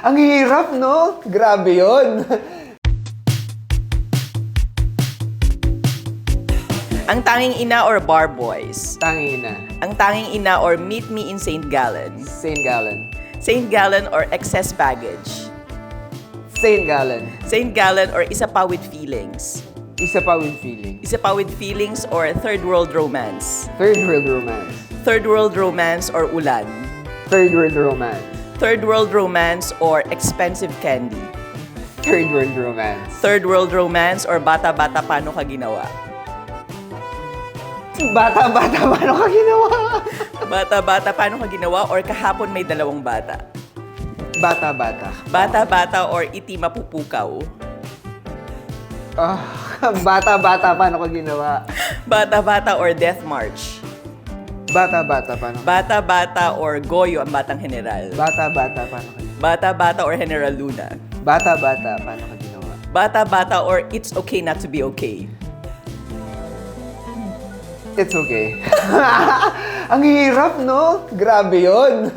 Ang hirap, no? Grabe yun. Ang tanging ina or bar boys? Tangina. Ang tanging ina or meet me in St. Gallen? Saint Gallen. St. Gallen or excess baggage? Saint Gallen. St. Gallen or isa pa with feelings? Isa pa with feeling. Isa pa with feelings or third world romance? Third world romance. Third world romance or ulan? Third world romance. Third world romance or expensive candy? Third world romance. Third world romance or bata-bata paano ka ginawa? Bata-bata, paano ka ginawa? Bata-bata paano ka ginawa or kahapon may dalawang bata? Bata-bata. Bata-bata or iti mapupukaw? Ah, bata-bata, paano ka ginawa? Bata-bata or death march? Bata-bata, paano ka? Bata-bata or Goyo ang batang general? Bata-bata, paano ka ginawa? Bata-bata or General Luna? Bata-bata, paano ka ginawa? Bata-bata or it's okay not to be okay? It's okay. Ang hirap, no? Grabe yun.